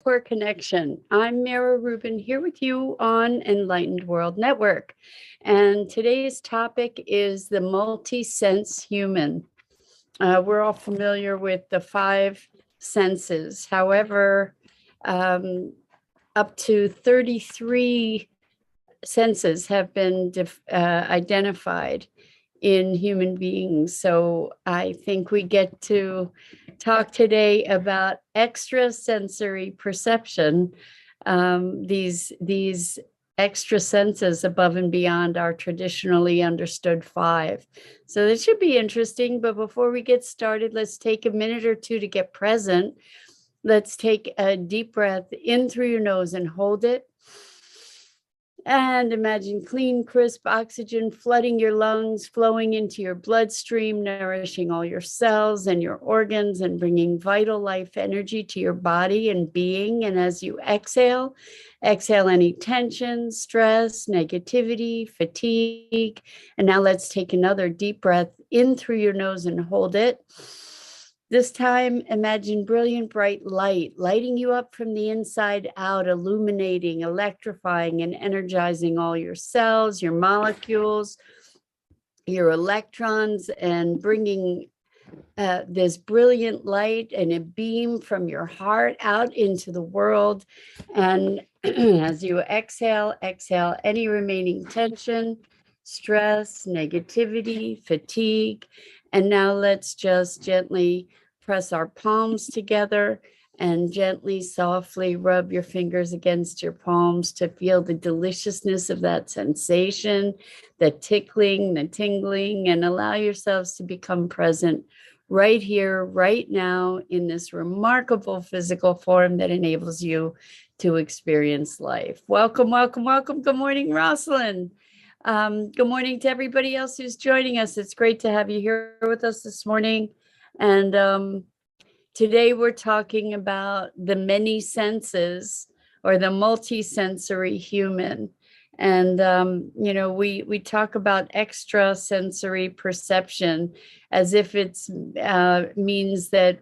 Core Connection. I'm Mira Rubin here with you on Enlightened World Network. And today's topic is the multi-sense human. We're all familiar with the five senses. However, up to 33 senses have been identified in human beings. So I think we get to talk today about extrasensory perception, these extra senses above and beyond our traditionally understood five. So this should be interesting, but before we get started, let's take a minute or two to get present. Let's take a deep breath in through your nose and hold it. And imagine clean, crisp oxygen flooding your lungs, flowing into your bloodstream, nourishing all your cells and your organs and bringing vital life energy to your body and being. And as you exhale, exhale any tension, stress, negativity, fatigue. And now let's take another deep breath in through your nose and hold it. This time, imagine brilliant, bright light, lighting you up from the inside out, illuminating, electrifying, and energizing all your cells, your molecules, your electrons, and bringing this brilliant light and a beam from your heart out into the world. And as you exhale, exhale any remaining tension, stress, negativity, fatigue. And now let's just gently press our palms together and gently, softly rub your fingers against your palms to feel the deliciousness of that sensation, the tickling, the tingling, and allow yourselves to become present right here, right now, in this remarkable physical form that enables you to experience life. Welcome, welcome, welcome. Good morning, Rosalind. Good morning to everybody else who's joining us. It's great to have you here with us this morning. And today we're talking about the many senses, or the multi-sensory human. And, you know, we talk about extrasensory perception as if it's means that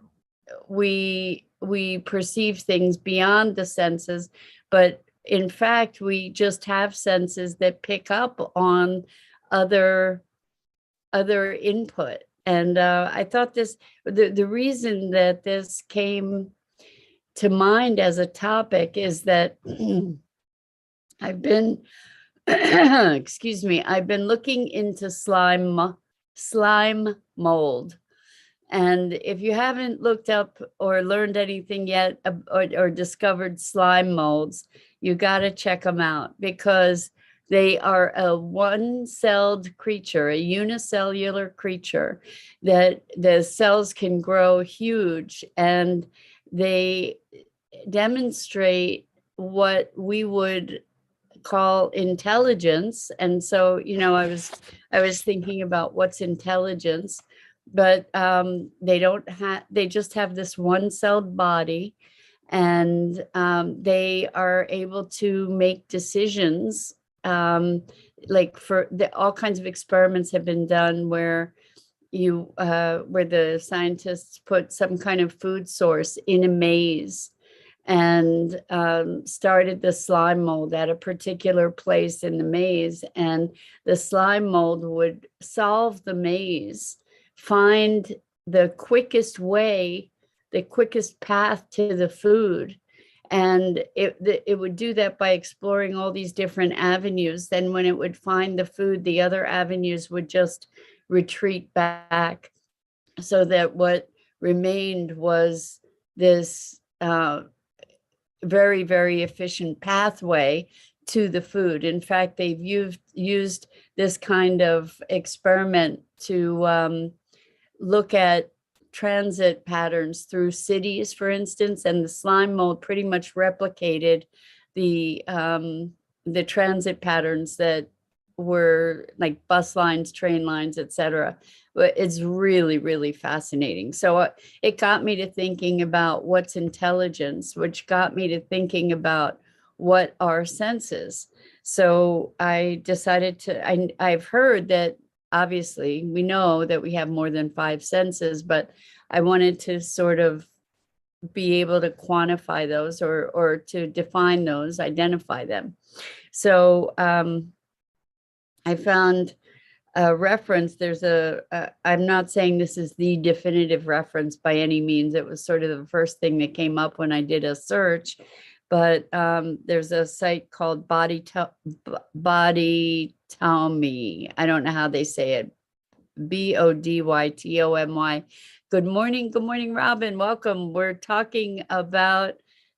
we perceive things beyond the senses, but in fact, we just have senses that pick up on other input. And I thought the reason that this came to mind as a topic is that I've been, excuse me, I've been looking into slime mold. And if you haven't looked up or learned anything yet or discovered slime molds, you got to check them out, because they are a one-celled creature, a unicellular creature, that the cells can grow huge, and they demonstrate what we would call intelligence. And so, you know, I was thinking about what's intelligence, but they just have this one-celled body, and they are able to make decisions. Like all kinds of experiments have been done where the scientists put some kind of food source in a maze and started the slime mold at a particular place in the maze, and the slime mold would solve the maze, find the quickest way, the quickest path to the food. And it would do that by exploring all these different avenues. Then when it would find the food, the other avenues would just retreat back, so that what remained was this very, very efficient pathway to the food. In fact, they've used this kind of experiment to look at transit patterns through cities, for instance, and the slime mold pretty much replicated the transit patterns that were like bus lines, train lines, etc. But it's really, really fascinating. So it got me to thinking about what's intelligence, which got me to thinking about what are senses. So I decided I've heard that obviously we know that we have more than five senses, but I wanted to sort of be able to quantify those or to define those, identify them. So I found a reference. There's I'm not saying this is the definitive reference by any means. It was sort of the first thing that came up when I did a search, but there's a site called Bodytomy. I don't know how they say it. BODYTOMY. Good morning, Robin. Welcome. We're talking about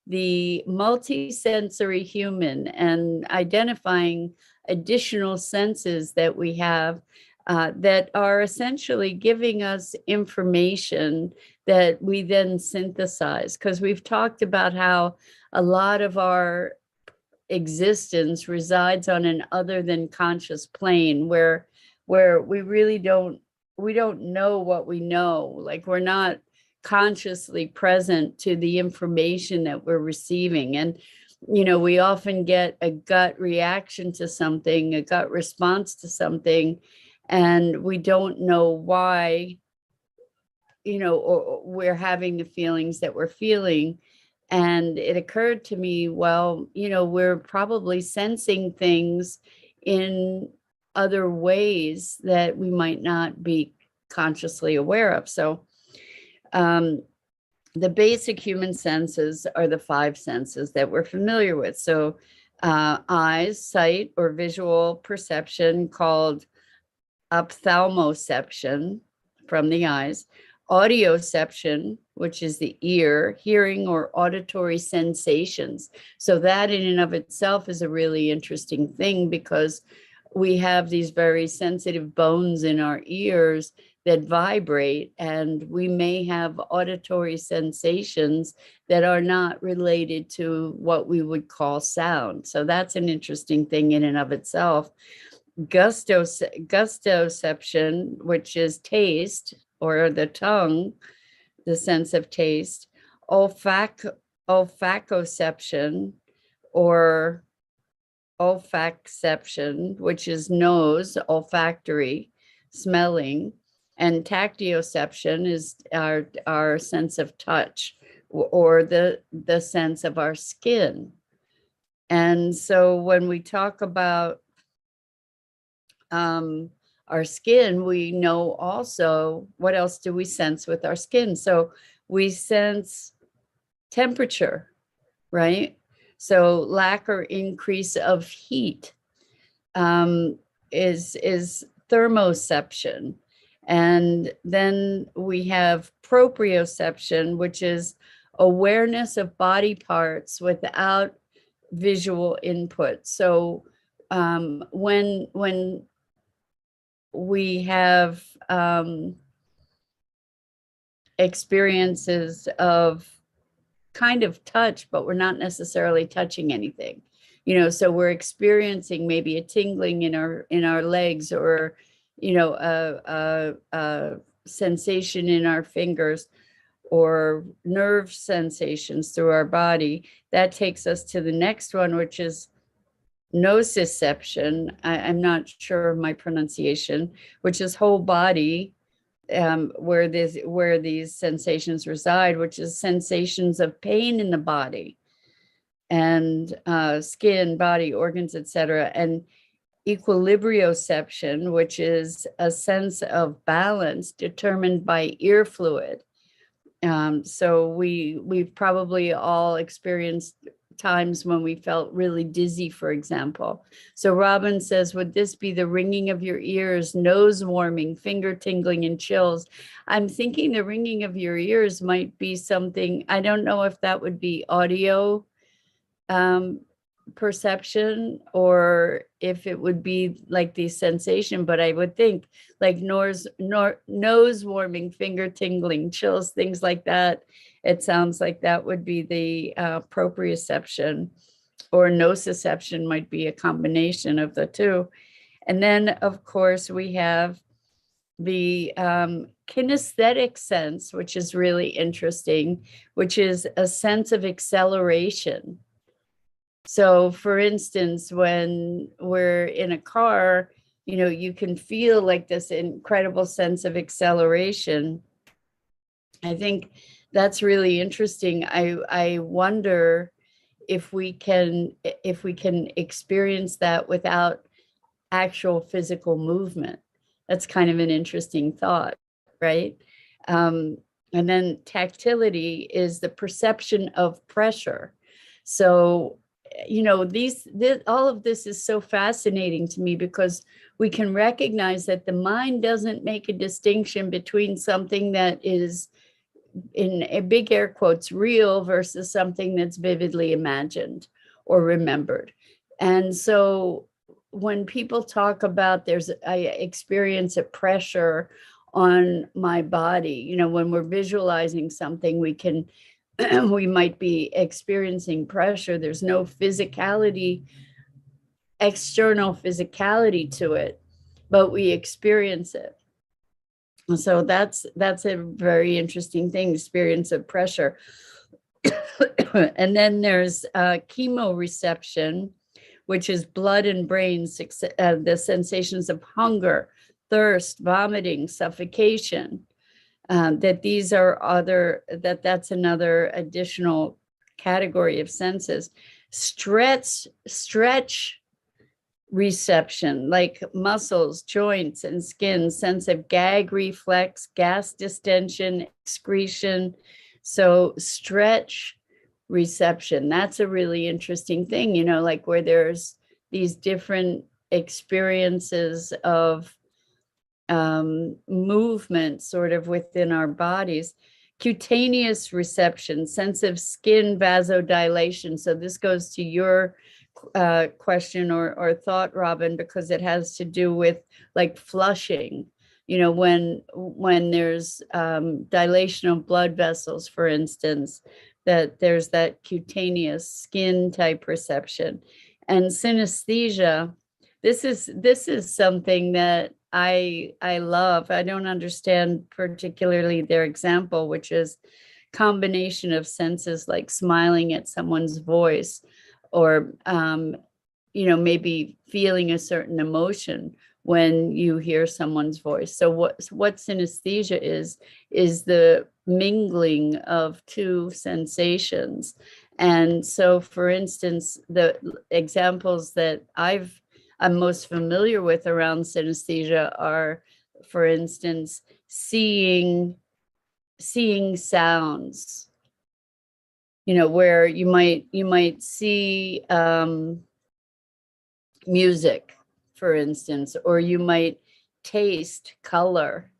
the multisensory human and identifying additional senses that we have that are essentially giving us information that we then synthesize. Because we've talked about how a lot of our existence resides on an other than conscious plane where we really don't know what we know. Like, we're not consciously present to the information that we're receiving. And we often get a gut reaction to something, a gut response to something, and we don't know why, or we're having the feelings that we're feeling. And it occurred to me, well, we're probably sensing things in other ways that we might not be consciously aware of. So the basic human senses are the 5 senses that we're familiar with. So eyes, sight or visual perception, called ophthalmoception from the eyes, audioception, which is the ear, hearing or auditory sensations. So that in and of itself is a really interesting thing, because we have these very sensitive bones in our ears that vibrate, and we may have auditory sensations that are not related to what we would call sound. So that's an interesting thing in and of itself. Gustoception, which is taste, or the tongue, the sense of taste. Olfacoception, or olfacception, which is nose, olfactory, smelling. And tactioception is our sense of touch, or the sense of our skin. And so when we talk about our skin, we know also, what else do we sense with our skin? So we sense temperature, right? So lack or increase of heat is thermoception. And then we have proprioception, which is awareness of body parts without visual input. So when we have experiences of kind of touch, but we're not necessarily touching anything, so we're experiencing maybe a tingling in our legs, or a sensation in our fingers, or nerve sensations through our body. That takes us to the next one, which is nociception. I'm not sure of my pronunciation, which is whole body, where these sensations reside, which is sensations of pain in the body, and skin, body, organs, etc. And equilibrioception, which is a sense of balance determined by ear fluid. So we've probably all experienced times when we felt really dizzy, for example. So Robin says, would this be the ringing of your ears, nose warming, finger tingling, and chills? I'm thinking the ringing of your ears might be something, I don't know if that would be audio perception, or if it would be like the sensation, but I would think like nose warming, finger tingling, chills, things like that. It sounds like that would be the proprioception, or nociception might be a combination of the two. And then, of course, we have the kinesthetic sense, which is really interesting, which is a sense of acceleration. So, for instance, when we're in a car, you can feel like this incredible sense of acceleration. I think That's really interesting. I wonder if we can experience that without actual physical movement. That's kind of an interesting thought, right? Um, and then tactility is the perception of pressure. So, you know, all of this is so fascinating to me because we can recognize that the mind doesn't make a distinction between something that is, in a big air quotes, real versus something that's vividly imagined or remembered. And so when people talk about I experience a pressure on my body, you know, when we're visualizing something, we can we might be experiencing pressure. There's no physicality, external physicality to it, but we experience it. So that's a very interesting thing, experience of pressure. And then there's chemoreception, which is blood and brain, the sensations of hunger, thirst, vomiting, suffocation. That's another additional category of senses. Stretch reception, like muscles, joints, and skin, sense of gag reflex, gas distension, excretion. So stretch reception, that's a really interesting thing, you know, like where there's these different experiences of movement sort of within our bodies. Cutaneous reception, sense of skin vasodilation. So this goes to your question or thought, Robin, because it has to do with like flushing. You know, when there's dilation of blood vessels, for instance, that there's that cutaneous skin type perception. And synesthesia, this is something that I love. I don't understand particularly their example, which is combination of senses, like smiling at someone's voice, or you know, maybe feeling a certain emotion when you hear someone's voice. So what synesthesia is the mingling of two sensations. And so, for instance, the examples that I'm most familiar with around synesthesia are, for instance, seeing sounds, you know, where you might see music, for instance, or you might taste color,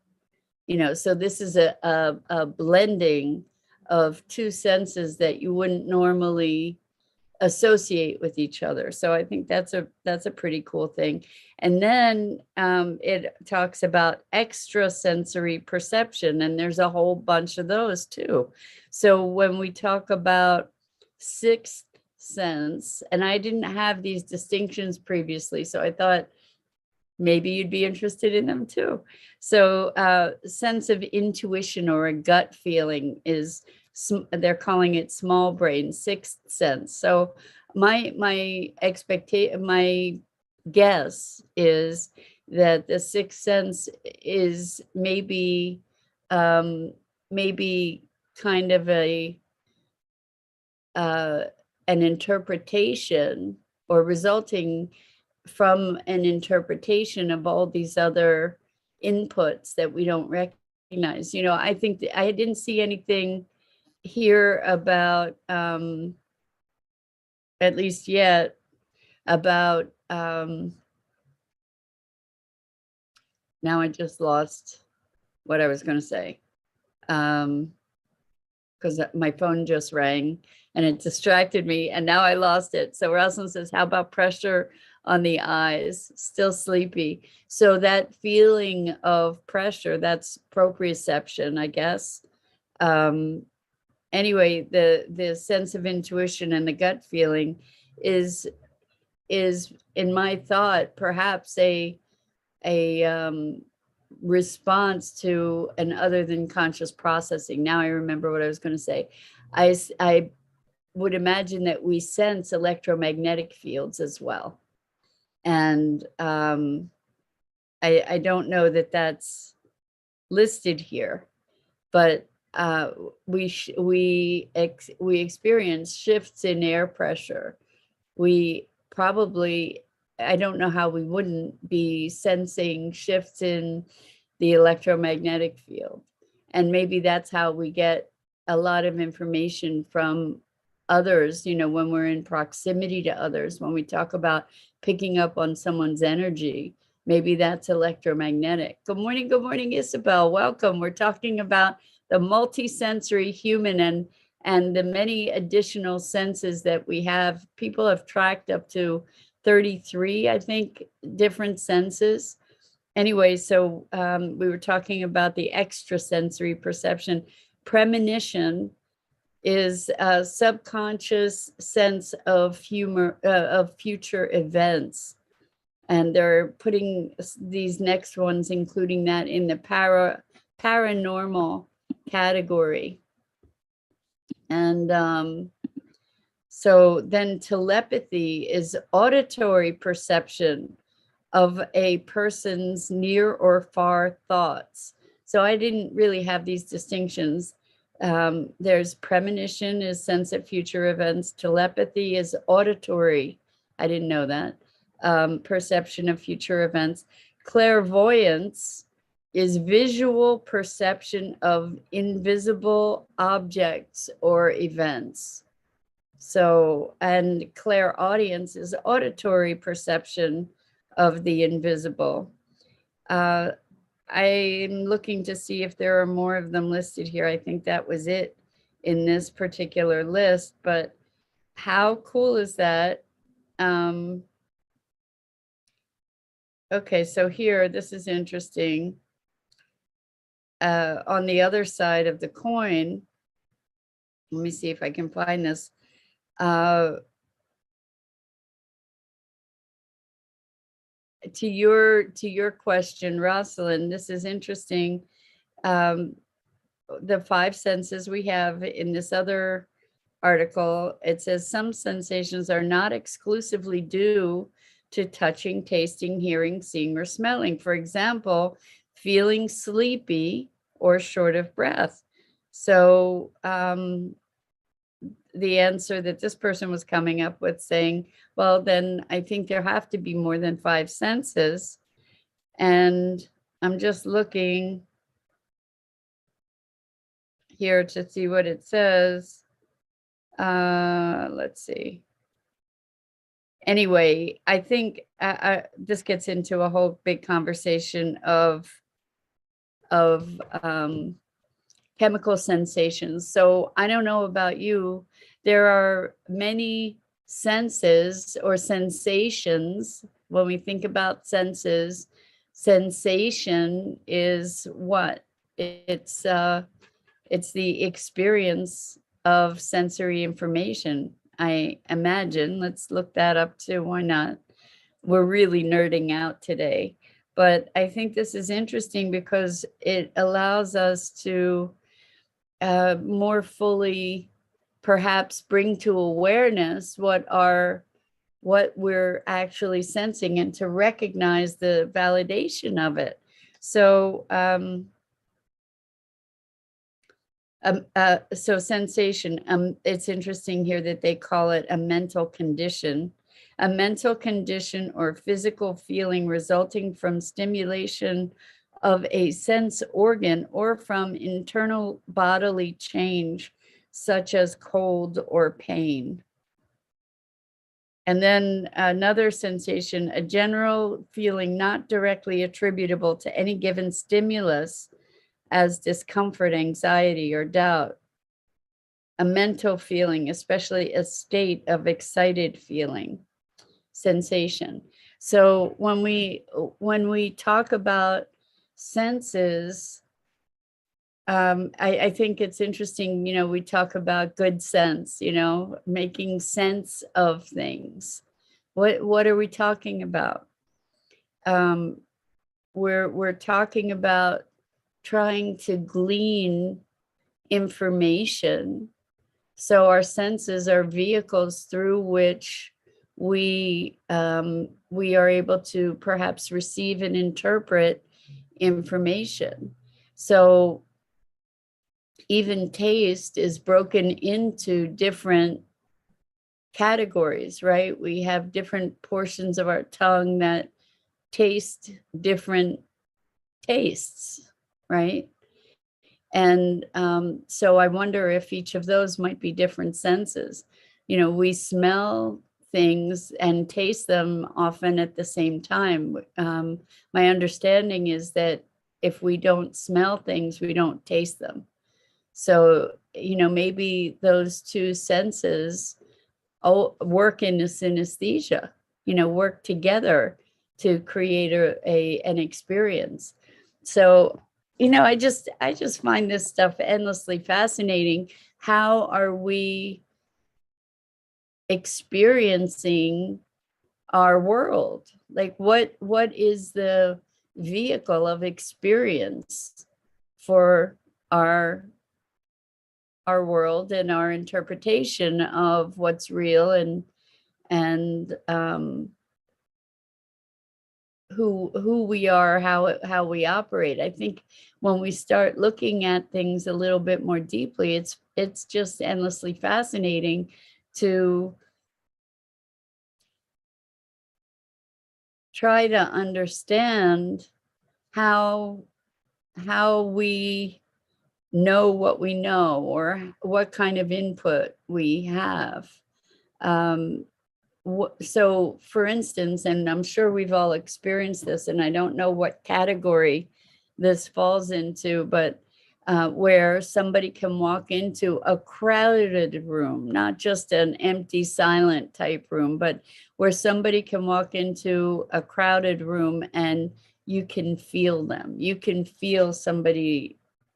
you know. So this is a blending of two senses that you wouldn't normally associate with each other. So I think that's a pretty cool thing. And then it talks about extrasensory perception, and there's a whole bunch of those too. So when we talk about sixth sense, and I didn't have these distinctions previously, so I thought maybe you'd be interested in them too. So sense of intuition or a gut feeling is, they're calling it small brain, sixth sense. So my guess is that the sixth sense is maybe kind of an interpretation, or resulting from an interpretation of all these other inputs that we don't recognize. You know, I think I didn't see anything here about, at least yet, about, now I just lost what I was going to say, because my phone just rang and it distracted me, and now I lost it. So Rosalind says, how about pressure on the eyes? Still sleepy. So that feeling of pressure, that's proprioception, I guess. Anyway, the sense of intuition and the gut feeling is in my thought perhaps a response to an other than conscious processing. Now I remember what I was going to say. I would imagine that we sense electromagnetic fields as well. And I don't know that that's listed here, but we experience shifts in air pressure. We probably, I don't know how we wouldn't be sensing shifts in the electromagnetic field. And maybe that's how we get a lot of information from others, when we're in proximity to others, when we talk about picking up on someone's energy, maybe that's electromagnetic. Good morning, Isabel. Welcome. We're talking about the multisensory human and the many additional senses that we have. People have tracked up to 33, I think, different senses. Anyway, so we were talking about the extrasensory perception. Premonition is a subconscious sense of future events. And they're putting these next ones, including that, in the paranormal category. And so then telepathy is auditory perception of a person's near or far thoughts. So I didn't really have these distinctions. There's premonition is sense of future events. Telepathy is auditory. I didn't know that. Perception of future events. Clairvoyance is visual perception of invisible objects or events. So, and clairaudience is auditory perception of the invisible. I'm looking to see if there are more of them listed here. I think that was it in this particular list, but how cool is that? Okay, so here, this is interesting. On the other side of the coin, let me see if I can find this. To your question, Rosalind, this is interesting. The 5 senses we have in this other article, it says some sensations are not exclusively due to touching, tasting, hearing, seeing, or smelling. For example, feeling sleepy or short of breath. So the answer that this person was coming up with, saying, well, then I think there have to be more than 5 senses. And I'm just looking here to see what it says. Let's see. Anyway, I think this gets into a whole big conversation of chemical sensations. So I don't know about you. There are many senses or sensations. When we think about senses, sensation is what? It's the experience of sensory information, I imagine. Let's look that up too. Why not? We're really nerding out today. But I think this is interesting because it allows us to more fully perhaps bring to awareness what we're actually sensing, and to recognize the validation of it. So so sensation, it's interesting here that they call it a mental condition or physical feeling resulting from stimulation of a sense organ or from internal bodily change, such as cold or pain. And then another sensation, a general feeling not directly attributable to any given stimulus, as discomfort, anxiety, or doubt. A mental feeling, especially a state of excited feeling, sensation. So when we talk about senses, I think it's interesting, we talk about good sense, making sense of things. What are we talking about? We're talking about trying to glean information. So our senses are vehicles through which we are able to perhaps receive and interpret information. So even taste is broken into different categories, right? We have different portions of our tongue that taste different tastes, right? And so I wonder if each of those might be different senses. You know, we smell things and taste them often at the same time. My understanding is that if we don't smell things, we don't taste them. So, you know, maybe those two senses work in a synesthesia, you know, work together to create an experience. So, you know, I just find this stuff endlessly fascinating. How are we experiencing our world? Like what is the vehicle of experience for our world and our interpretation of what's real and who we are, how we operate. I think when we start looking at things a little bit more deeply, it's just endlessly fascinating to try to understand how we know what we know, or what kind of input we have. So for instance, and I'm sure we've all experienced this, and I don't know what category this falls into, but where somebody can walk into a crowded room, not just an empty, silent type room, but where somebody can walk into a crowded room and you can feel them. You can feel somebody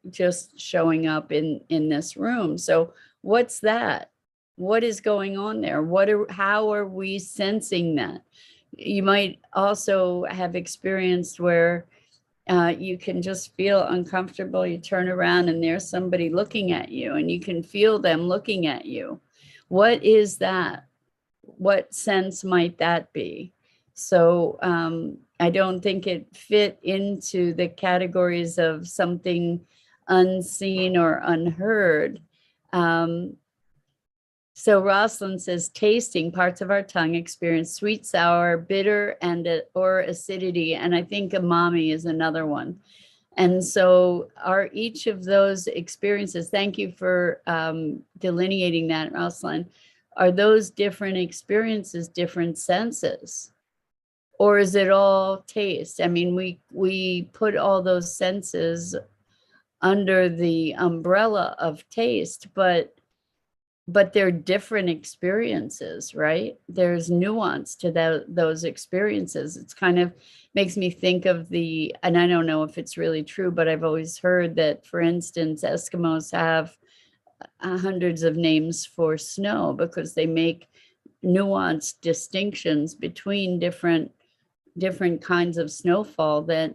just showing up in this room. So what's that? What is going on there? How are we sensing that? You might also have experienced where you can just feel uncomfortable. You turn around and there's somebody looking at you, and you can feel them looking at you. What is that? What sense might that be? So I don't think it fit into the categories of something unseen or unheard. So Rosalind says, tasting parts of our tongue experience sweet, sour, bitter, or acidity. And I think umami is another one. And so are each of those experiences, thank you for delineating that, Rosalind, are those different experiences, different senses? Or is it all taste? I mean, we put all those senses under the umbrella of taste, but they're different experiences, right? There's nuance to those experiences. It's kind of makes me think of and I don't know if it's really true, but I've always heard that, for instance, Eskimos have hundreds of names for snow because they make nuanced distinctions between different kinds of snowfall that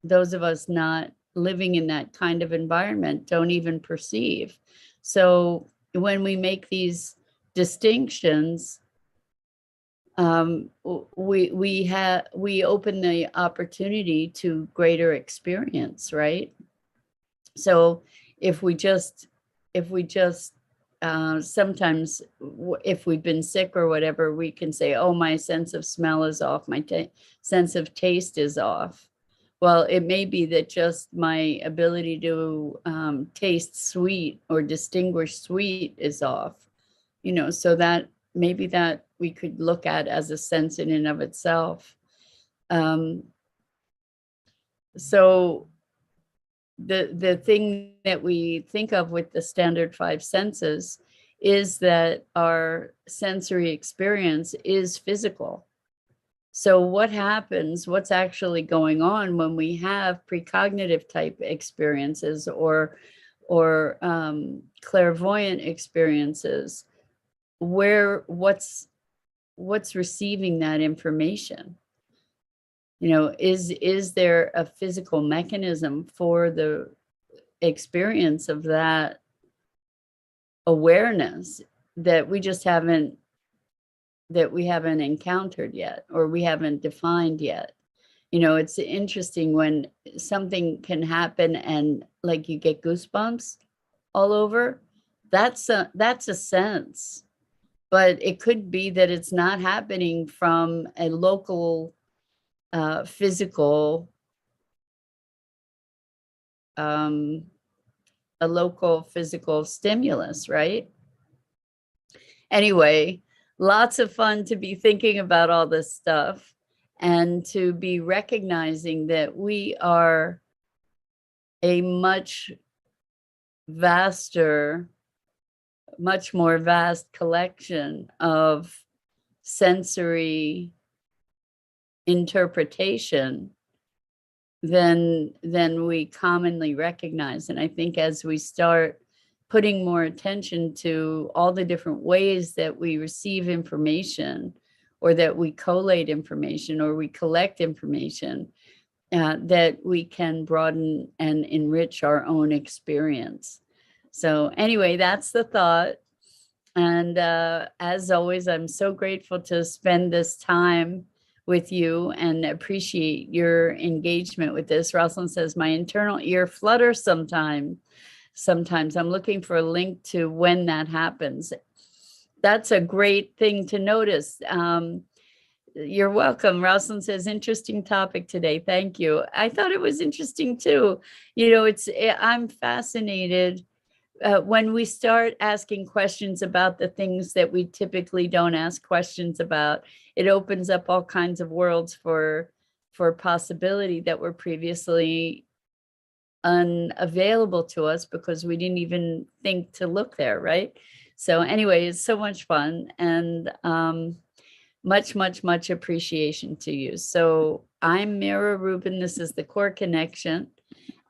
those of us not living in that kind of environment don't even perceive. So when we make these distinctions, we open the opportunity to greater experience, right? So if we just sometimes if we've been sick or whatever, we can say, oh, my sense of smell is off, my sense of taste is off. Well, it may be that just my ability to taste sweet or distinguish sweet is off, you know, so that maybe that we could look at as a sense in and of itself. So the thing that we think of with the standard 5 senses is that our sensory experience is physical. So what happens, what's actually going on when we have precognitive type experiences or clairvoyant experiences, what's receiving that information? You know, is there a physical mechanism for the experience of that awareness that we just haven't encountered yet, or we haven't defined yet? You know, it's interesting when something can happen and like you get goosebumps. all over, that's a sense. But it could be that it's not happening from a local physical a local physical stimulus, right? Anyway, lots of fun to be thinking about all this stuff and to be recognizing that we are a much vaster, much more vast collection of sensory interpretation than we commonly recognize. And I think as we start putting more attention to all the different ways that we receive information, or that we collate information, or we collect information, that we can broaden and enrich our own experience. So anyway, that's the thought. And as always, I'm so grateful to spend this time with you and appreciate your engagement with this. Rosalind says, my internal ear flutters sometimes. I'm looking for a link to when that happens. That's a great thing to notice. You're welcome. Rosalind says, interesting topic today. Thank you. I thought it was interesting too. You know, I'm fascinated when we start asking questions about the things that we typically don't ask questions about. It opens up all kinds of worlds for possibility that were previously unavailable to us because we didn't even think to look there, right? So anyway, it's so much fun, and much appreciation to you. So I'm Mira Rubin. This is the Core Connection.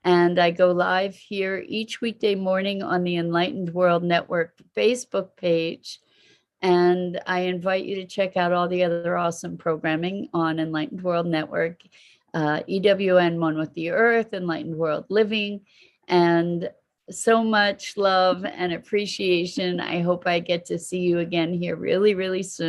And I go live here each weekday morning on the Enlightened World Network Facebook page. And I invite you to check out all the other awesome programming on Enlightened World Network, EWN One with the Earth, Enlightened World Living, and so much love and appreciation. I hope I get to see you again here really, really soon.